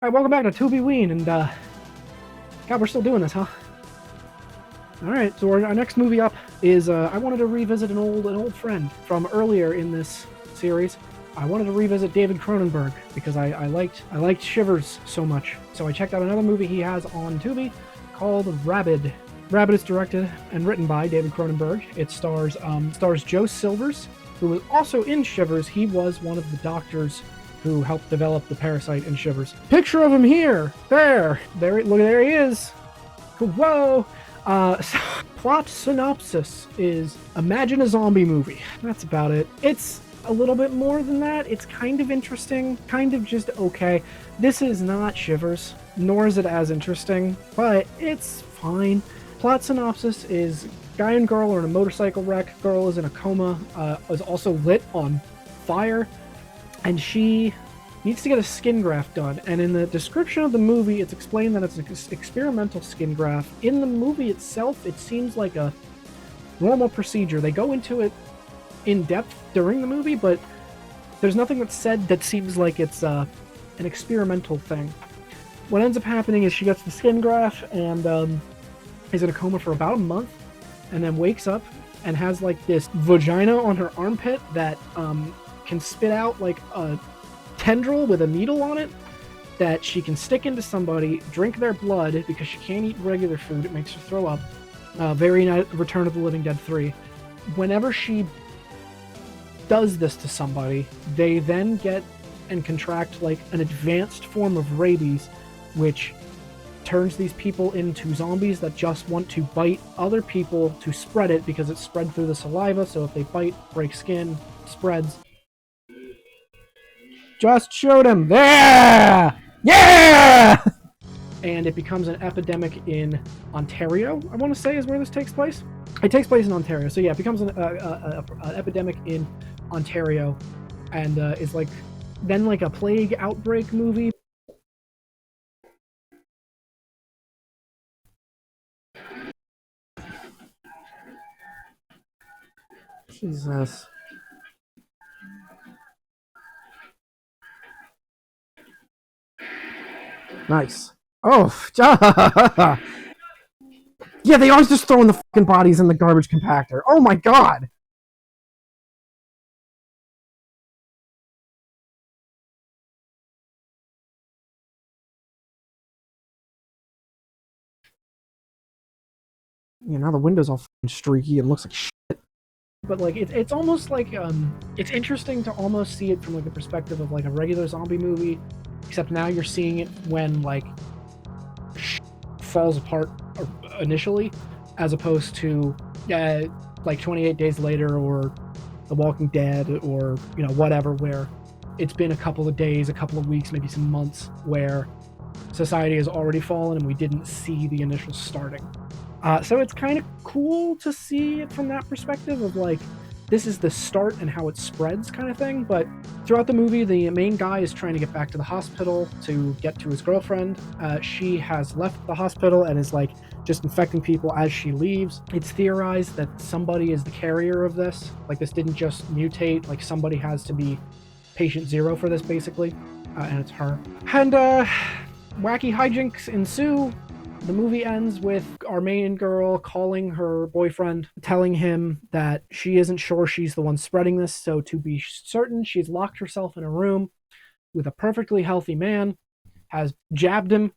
Alright, welcome back to Tubiween, and God, we're still doing this, huh? Alright, so our next movie up is, I wanted to revisit an old friend from earlier in this series. I wanted to revisit David Cronenberg, because I liked Shivers so much. So I checked out another movie he has on Tubi called Rabid. Rabid is directed and written by David Cronenberg. It stars Joe Silvers, who was also in Shivers. He was one of the doctors who helped develop the parasite in Shivers. Picture of him here. There he is. Whoa. So, plot synopsis is imagine a zombie movie. That's about it. It's a little bit more than that. It's kind of interesting, kind of just okay. This is not Shivers, nor is it as interesting, but it's fine. Plot synopsis is guy and girl are in a motorcycle wreck. Girl is in a coma, is also lit on fire, and she needs to get a skin graft done. And in the description of the movie, it's explained that it's an experimental skin graft. In the movie itself, it seems like a normal procedure. They go into it in depth during the movie, but there's nothing that's said that seems like it's an experimental thing. What ends up happening is she gets the skin graft and is in a coma for about a month, and then wakes up and has like this vagina on her armpit that can spit out like a tendril with a needle on it that she can stick into somebody, drink their blood because she can't eat regular food. It makes her throw up. Very Return of the Living Dead 3. Whenever she does this to somebody, they then get and contract like an advanced form of rabies, which turns these people into zombies that just want to bite other people to spread it because it's spread through the saliva. So if they bite, break skin, spreads. Just shoot him! There! Yeah! And it becomes an epidemic in Ontario, I want to say is where this takes place. It takes place in Ontario. So yeah, it becomes an epidemic in Ontario, and is like then like a plague outbreak movie. Jesus. Nice. Oh, yeah, they always just throwing the fucking bodies in the garbage compactor. Oh my god. Yeah, now the window's all fucking streaky and looks like shit. But like it's almost like it's interesting to almost see it from like the perspective of like a regular zombie movie, except now you're seeing it when like falls apart initially, as opposed to like 28 Days Later or The Walking Dead or whatever, where it's been a couple of days, a couple of weeks, maybe some months where society has already fallen and we didn't see the initial starting. So it's kind of cool to see it from that perspective of like, this is the start and how it spreads kind of thing. But throughout the movie, the main guy is trying to get back to the hospital to get to his girlfriend. She has left the hospital and is like just infecting people as she leaves. It's theorized that somebody is the carrier of this. Like this didn't just mutate, like somebody has to be patient zero for this basically. And it's her. And wacky hijinks ensue. The movie ends with our main girl calling her boyfriend, telling him that she isn't sure she's the one spreading this, so to be certain, she's locked herself in a room with a perfectly healthy man, has jabbed him,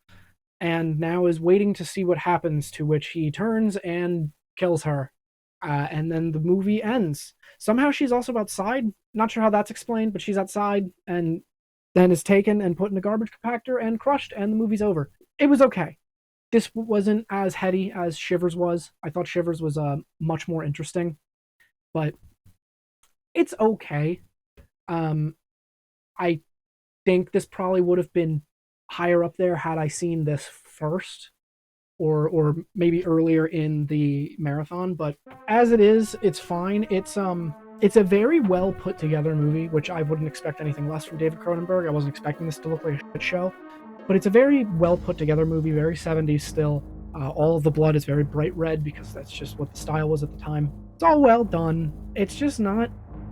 and now is waiting to see what happens, to which he turns and kills her. And then the movie ends. Somehow she's also outside. Not sure how that's explained, but she's outside and then is taken and put in a garbage compactor and crushed, and the movie's over. It was okay. This wasn't as heady as Shivers was. I thought Shivers was much more interesting, but it's okay. I think this probably would have been higher up there had I seen this first, or maybe earlier in the marathon. But as it is, it's fine. It's a very well put together movie, which I wouldn't expect anything less from David Cronenberg. I wasn't expecting this to look like a shit show. But it's a very well put together movie, very 70s still. All of the blood is very bright red because that's just what the style was at the time. It's all well done. It's just not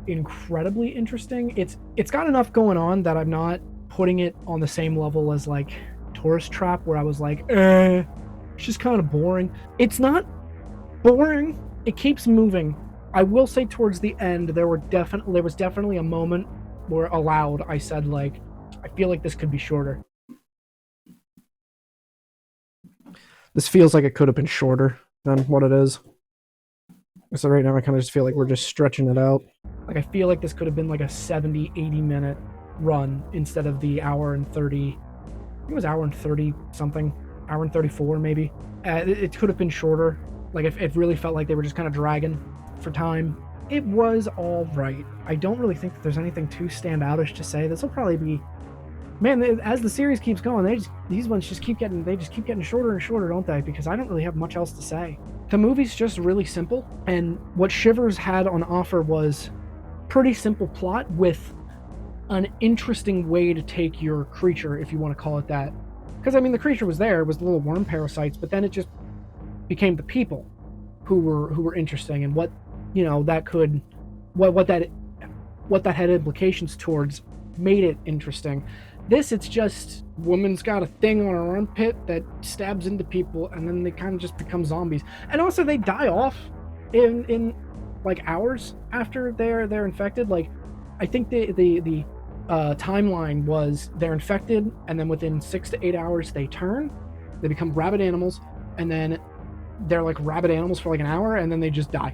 incredibly interesting. It's got enough going on that I'm not putting it on the same level as like Tourist Trap, where I was like, it's just kind of boring. It's not boring. It keeps moving. I will say towards the end there was definitely a moment where aloud I said like, I feel like this could be shorter. This feels like it could have been shorter than what it is. So right now I kind of just feel like we're just stretching it out. Like I feel like this could have been like a 70, 80 minute run instead of the hour and 30. I think it was hour and 30 something, hour and 34 maybe. It could have been shorter. Like it really felt like they were just kind of dragging for time. It was all right. I don't really think that there's anything too standoutish to say. This will probably be, man, as the series keeps going, these ones just keep getting shorter and shorter, don't they? Because I don't really have much else to say. The movie's just really simple, and what Shivers had on offer was pretty simple plot with an interesting way to take your creature, if you want to call it that. Because I mean, the creature was there, it was the little worm parasites, but then it just became the people who were interesting, and what, you know, that could, what that had implications towards made it interesting. This, it's just woman's got a thing on her armpit that stabs into people, and then they kind of just become zombies. And also, they die off in like hours after they're infected. Like, I think the timeline was they're infected, and then within 6 to 8 hours they become rabid animals, and then they're like rabid animals for like an hour, and then they just die.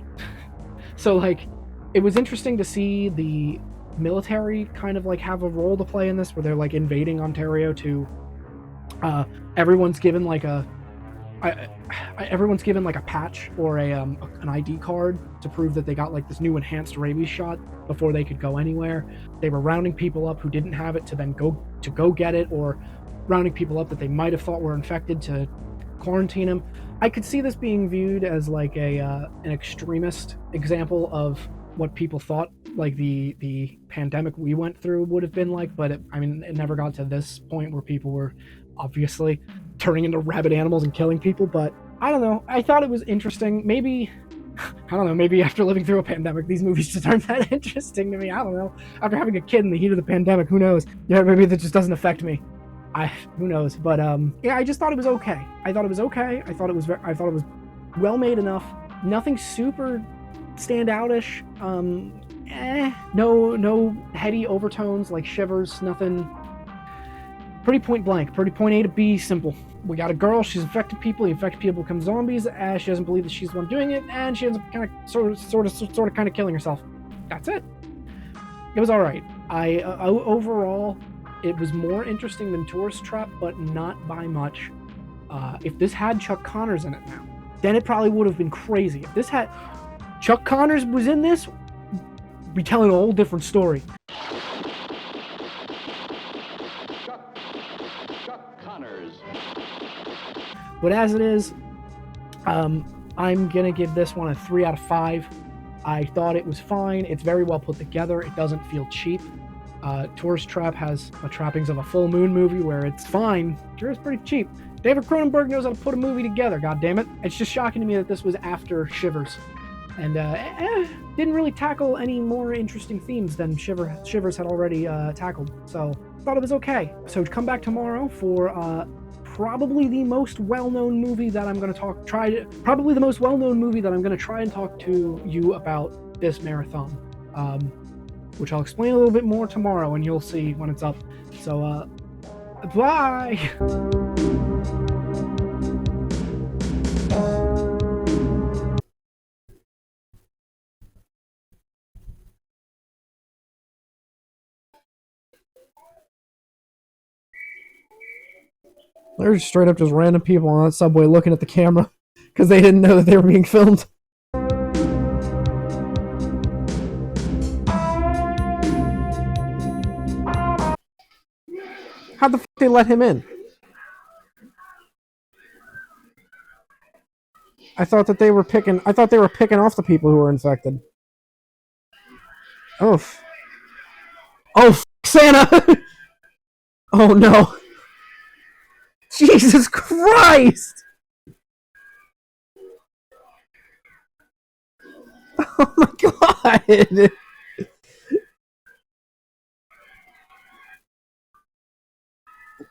So like, it was interesting to see the military kind of like have a role to play in this, where they're like invading Ontario to everyone's given like a patch or an ID card to prove that they got like this new enhanced rabies shot before they could go anywhere. They were rounding people up who didn't have it to then go get it, or rounding people up that they might have thought were infected to quarantine them. I could see this being viewed as like an extremist example of what people thought like the pandemic we went through would have been like, but it never got to this point where people were obviously turning into rabid animals and killing people. But I don't know, I thought it was interesting. Maybe, I don't know, maybe after living through a pandemic these movies just aren't that interesting to me. I don't know, after having a kid in the heat of the pandemic, who knows? Yeah, maybe that just doesn't affect me. Who knows? But yeah, I just thought it was okay. I thought it was well made enough. Nothing super standoutish. No heady overtones like Shivers. Nothing. Pretty point blank. Pretty point A to B. Simple. We got a girl. She's infected people. The infected people become zombies. She doesn't believe that she's the one doing it, and she ends up kind of, sort of, killing herself. That's it. It was all right. Overall, it was more interesting than Tourist Trap, but not by much. If this had Chuck Connors in it now, then it probably would have been crazy. If this had Chuck Connors was in this, we'd be telling a whole different story. Chuck Connors. But as it is, I'm gonna give this one a 3 out of 5. I thought it was fine. It's very well put together. It doesn't feel cheap. Tourist Trap has the trappings of a full moon movie where it's fine. Sure, it's pretty cheap. David Cronenberg knows how to put a movie together, goddammit. It's just shocking to me that this was after Shivers. And didn't really tackle any more interesting themes than Shivers had already tackled. So, thought it was okay. So come back tomorrow for probably the most well-known movie that I'm going to try and talk to you about this marathon. Which I'll explain a little bit more tomorrow, and you'll see when it's up. So, bye! There's straight up just random people on that subway looking at the camera because they didn't know that they were being filmed. How the fuck they let him in? I thought they were picking off the people who were infected. Oh. Oh, Santa! Oh no. Jesus Christ! Oh my god!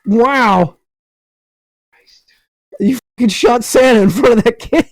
Wow. You fucking shot Santa in front of that kid.